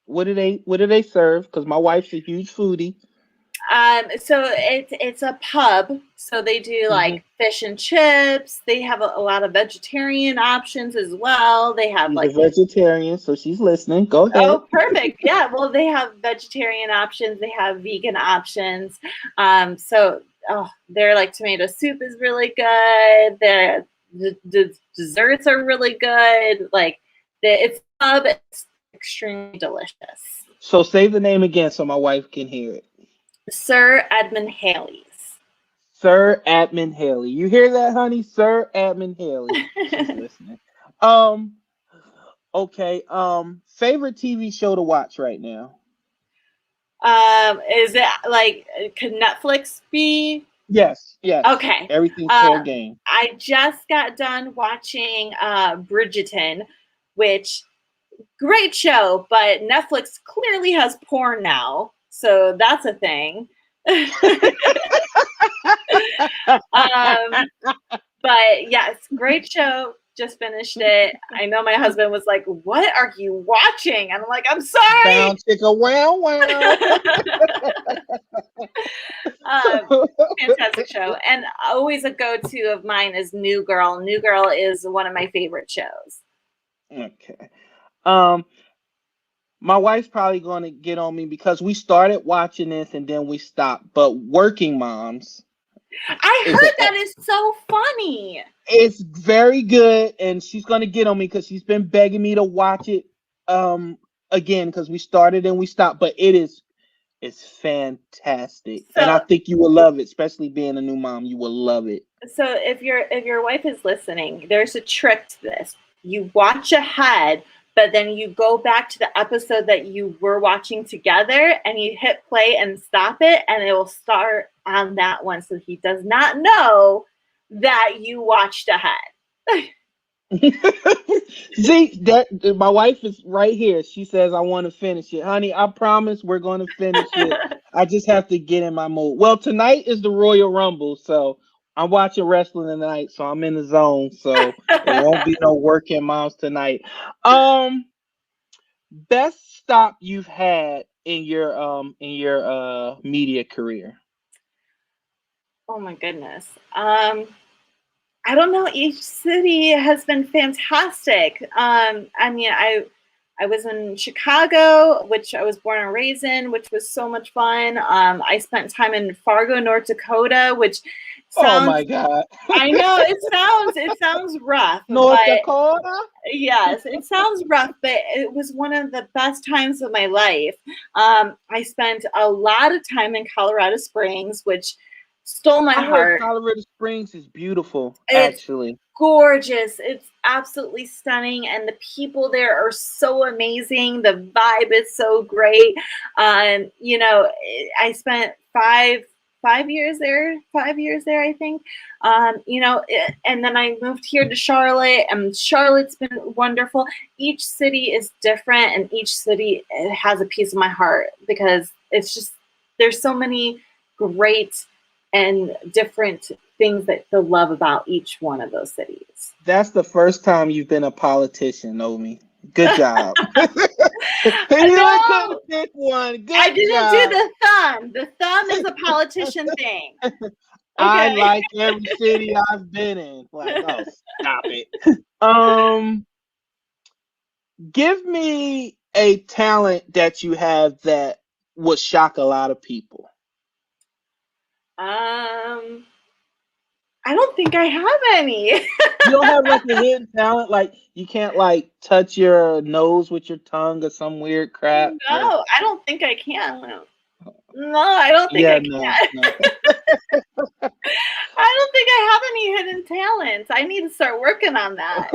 What do they serve? Because my wife's a huge foodie. So it's a pub. So they do like fish and chips. They have a lot of vegetarian options as well. They have She's like a vegetarian, so she's listening. Go ahead. Oh, perfect. Yeah. Well, they have vegetarian options. They have vegan options. Their like tomato soup is really good. The desserts are really good. Like it's pub. It's extremely delicious. So say the name again so my wife can hear it. Sir Edmund Halleys. Sir Edmund Halleys. You hear that, honey? Sir Edmund Halleys. She's listening. Okay. Favorite TV show to watch right now? Is it like, could Netflix be? Yes. Okay. Everything's fair game. I just got done watching Bridgerton, which great show, but Netflix clearly has porn now, so that's a thing. But yes, great show. Just finished it. I know my husband was like, "What are you watching?" And I'm like, "I'm sorry." Bound chicka wow wow. Fantastic show, and always a go-to of mine is New Girl. New Girl is one of my favorite shows. Okay. My wife's probably going to get on me because we started watching this and then we stopped. But Working Moms. I heard that is so funny. It's very good, and she's going to get on me because she's been begging me to watch it again because we started and we stopped. But it's fantastic, and I think you will love it, especially being a new mom. You will love it. So if your wife is listening, there's a trick to this. You watch ahead, but then you go back to the episode that you were watching together and you hit play and stop it, and it will start on that one. So he does not know that you watched ahead. See, that my wife is right here. She says, I want to finish it. Honey, I promise we're going to finish it. I just have to get in my mood. Well, tonight is the Royal Rumble, so I'm watching wrestling tonight, so I'm in the zone. So there won't be no Working Moms tonight. Best stop you've had in your media career? Oh my goodness. I don't know. Each city has been fantastic. I mean, I was in Chicago, which I was born and raised in, which was so much fun. I spent time in Fargo, North Dakota, which sounds, oh my God. I know it sounds rough. North Dakota? Yes, it sounds rough, but it was one of the best times of my life. I spent a lot of time in Colorado Springs, which stole my heart. Colorado Springs is beautiful, it's actually. Gorgeous. It's absolutely stunning, and the people there are so amazing. The vibe is so great. You know, I spent five years there, I think. You know, and then I moved here to Charlotte, and Charlotte's been wonderful. Each city is different, and each city has a piece of my heart because it's just, there's so many great and different things that to love about each one of those cities. That's the first time you've been a politician, Nomi. Good job. You really couldn't No, pick one. I Good didn't do job. the thumb. The thumb is a politician thing. I Okay. like every city I've been in. Like, oh, stop it. Um, Give me a talent that you have that would shock a lot of people. Um, I don't think I have any. You don't have like a hidden talent, like you can't like touch your nose with your tongue or some weird crap. Like, No, I don't think I can. No, I don't think yeah, I no, can. no. I don't think I have any hidden talents. I need to start working on that.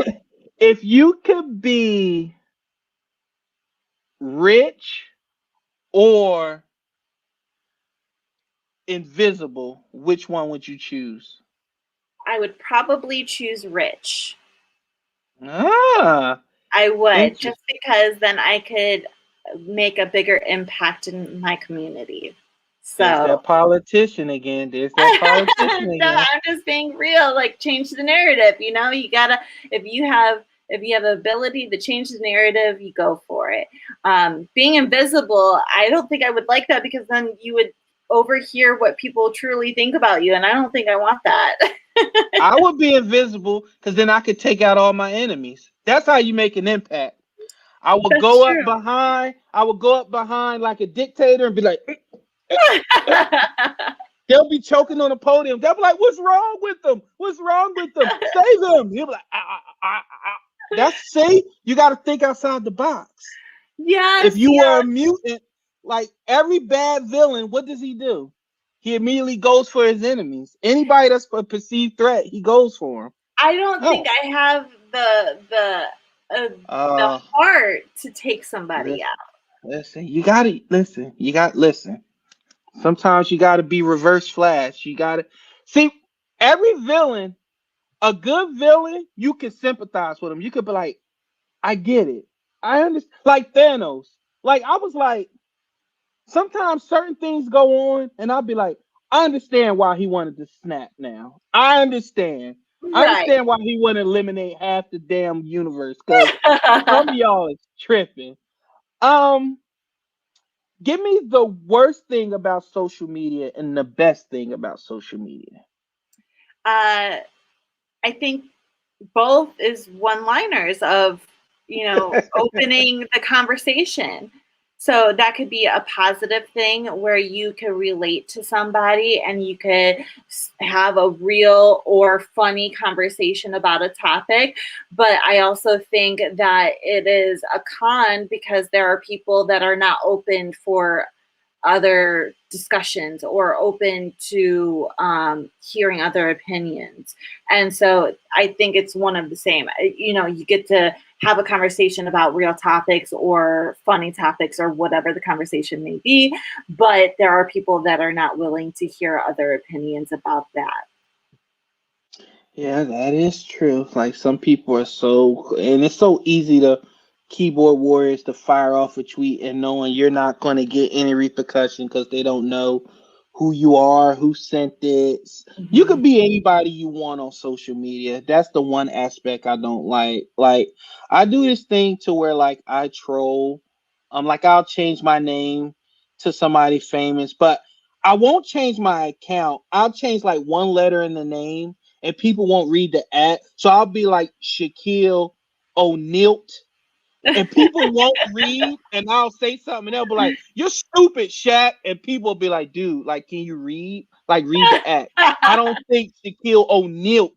If you could be rich or invisible, which one would you choose? I would probably choose rich. Ah, I would, interesting. just because then I could make a bigger impact in my community. There's So that politician again. There's that politician no, again. I'm just being real. Like, change the narrative. You gotta, if you have the ability to change the narrative, you go for it. Being invisible, I don't think I would like that, because then you would overhear what people truly think about you, and I don't think I want that. I would be invisible because then I could take out all my enemies. That's how you make an impact. I would That's go up true. behind. I would go up behind like a dictator and be like, they'll be choking on the podium. They'll be like, "What's wrong with them? What's wrong with them? Save him!" He'll be like, That's see, you got to think outside the box. If Yes, you were yes. a mutant, like every bad villain, what does he do? He immediately goes for his enemies. Anybody that's a perceived threat, he goes for them. I don't think Oh, I have the uh, heart to take somebody listen, out. listen. You gotta listen. You got listen. Sometimes you gotta be reverse flash. You gotta see every villain. A good villain, you can sympathize with him. You could be like, I get it. I understand. Like Thanos. Like I was like, sometimes certain things go on, and I'll be like, I understand why he wanted to snap now. I understand. I Right. understand why he wanted to eliminate half the damn universe because some of y'all is tripping. Um, Give me the worst thing about social media and the best thing about social media. uh, I think both is one liners of, opening the conversation. So that could be a positive thing where you could relate to somebody and you could have a real or funny conversation about a topic. But I also think that it is a con, because there are people that are not open for other discussions or open to hearing other opinions. And so I think it's one of the same. You get to have a conversation about real topics or funny topics or whatever the conversation may be, but there are people that are not willing to hear other opinions about that. Yeah, that is true. Like some people are so, and it's so easy to keyboard warriors to fire off a tweet and knowing you're not going to get any repercussion because they don't know who you are, who sent it. You Mm-hmm. could be anybody you want on social media. That's the one aspect I don't like. Like I do this thing to where like I troll. Like I'll change my name to somebody famous, but I won't change my account. I'll change like one letter in the name and people won't read the ad. So I'll be like Shaquille O'Neal, and people won't read, and I'll say something, and they'll be like, "You're stupid, Shaq," and people will be like, "Dude, like, can you read? Like, read the ad." I don't think Shaquille O'Neal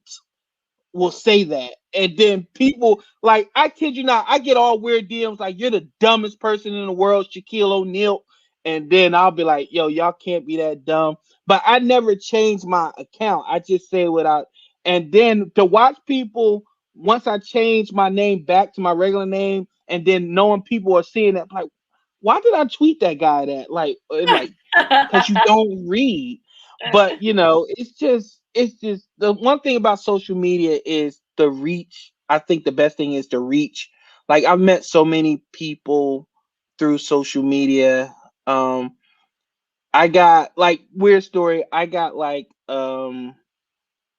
will say that. And then people like, I kid you not, I get all weird DMs like you're the dumbest person in the world, Shaquille O'Neal. And then I'll be like, yo, y'all can't be that dumb. But I never change my account. I just say what I and then to watch people once I change my name back to my regular name and then knowing people are seeing that like, why did I tweet that guy that? Like because you don't read. But it's just the one thing about social media is the reach. I think the best thing is the reach. Like I've met so many people through social media. Um, I got like weird story. I got a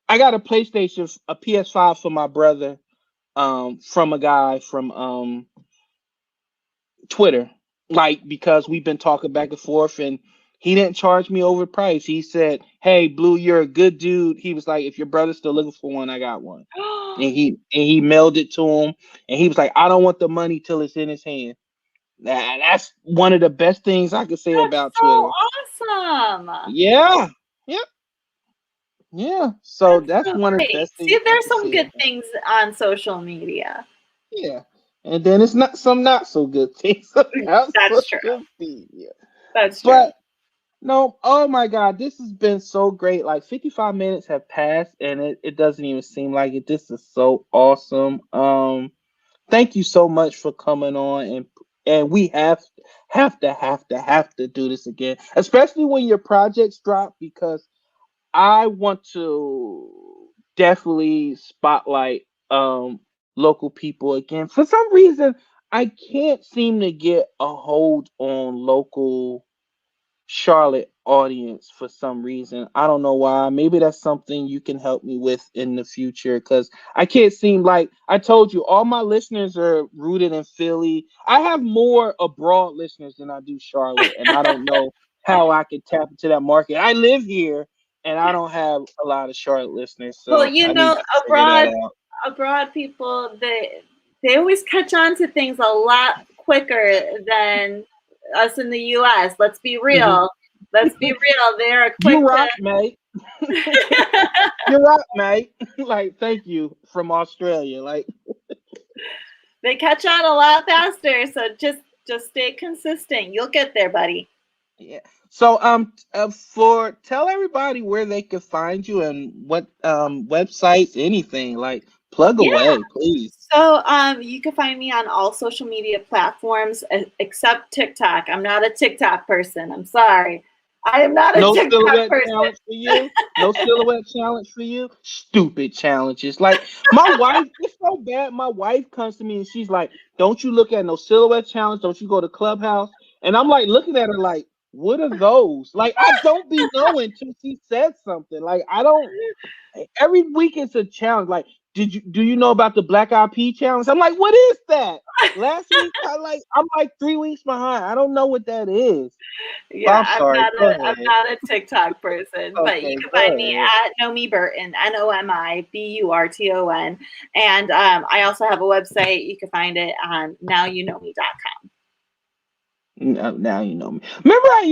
PlayStation, a PS5 for my brother. From a guy from Twitter, like because we've been talking back and forth, and he didn't charge me overpriced. He said, "Hey, Blue, you're a good dude." He was like, "If your brother's still looking for one, I got one." And he mailed it to him, and he was like, "I don't want the money till it's in his hand." That's one of the best things I could say That's about so Twitter. awesome. Yeah, yeah, yeah. So That's that's so one of the great. best See, things I there's could some say good about. things on social media. Yeah, and then it's not some not so good things about That's true. social media, That's true. but no. Oh my God, this has been so great. Like 55 minutes have passed, and it doesn't even seem like it. This is so awesome. Thank you so much for coming on, and we have to do this again, especially when your projects drop, because I want to definitely spotlight local people again. For some reason, I can't seem to get a hold on local Charlotte audience for some reason. I don't know why. Maybe that's something you can help me with in the future, because I can't seem, like I told you, all my listeners are rooted in Philly. I have more abroad listeners than I do Charlotte, and I don't know how I can tap into that market. I live here and I don't have a lot of Charlotte listeners, Well, so I need to figure that out. abroad people, they always catch on to things a lot quicker than us in the US. Let's be Mhm. real. Let's be real. They're You quick rock, mate. to You rock, mate. Like, thank you from Australia. Like, they catch on a lot faster. So just stay consistent. You'll get there, buddy. yeah. So for tell everybody where they can find you and what websites, anything, like plug Yeah. away, please. So you can find me on all social media platforms except TikTok. I'm not a TikTok person. I'm sorry. I am not a No TikTok silhouette person. challenge for you. No silhouette challenge for you. Stupid challenges. Like my wife, it's so bad. My wife comes to me and she's like, "Don't you look at no silhouette challenge? Don't you go to Clubhouse?" And I'm like looking at her like, "What are those?" Like I don't be knowing till she said something. Like I don't. Every week it's a challenge. Like, do you know about the Black Eyed Pea challenge? I'm like, what is that? Last week I'm like 3 weeks behind. I don't know what that is. But Yeah, I'm sorry. Go I'm ahead. not a TikTok person, but you Okay, can go find me ahead. at Nomi Burton, NomiBurton. And I also have a website. You can find it on nowyouknowme.com. Now you know me. Remember, I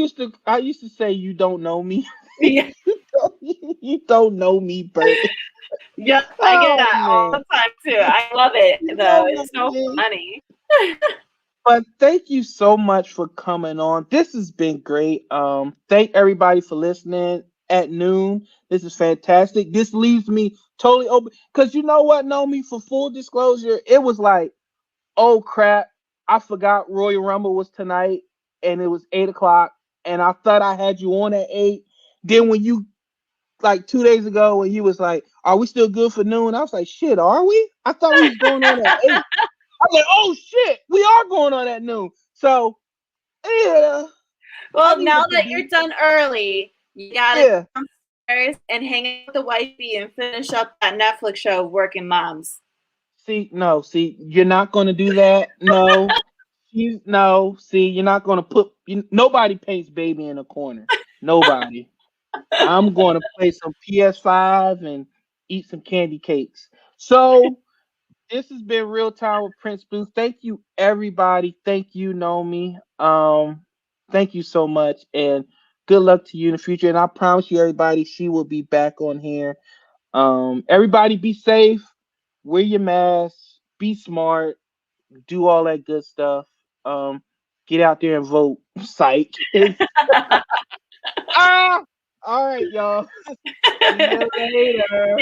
used to say you don't know me. Yeah, you don't know me, Bert. yep, I get Oh that all man, the time too. I love it you though. don't know It's so me. funny. But thank you so much for coming on. This has been great. Thank everybody for listening at noon. This is fantastic. This leaves me totally open, because you know what, know me, for full disclosure, it was like, oh crap, I forgot Royal Rumble was tonight, and it was 8 o'clock, and I thought I had you on at 8. Then when you, like 2 days ago, when you was like, are we still good for noon? I was like, shit, are we? I thought we was going on at 8. I was like, oh shit, we are going on at noon. So yeah, I Well, now needed to that be, you're done early, you gotta yeah. go downstairs and hang out with the wifey and finish up that Netflix show, Working Moms. See, no, see, you're not gonna do that. No, no. See, you're not gonna nobody paints baby in a corner. Nobody. I'm going to play some PS5 and eat some candy cakes. So this has been Real Time with Prince Blue. Thank you, everybody. Thank you, Nomi. Thank you so much, and good luck to you in the future. And I promise you, everybody, she will be back on here. Everybody, be safe. Wear your mask. Be smart. Do all that good stuff. Get out there and vote. Psych. Ah. All right, y'all. See you later.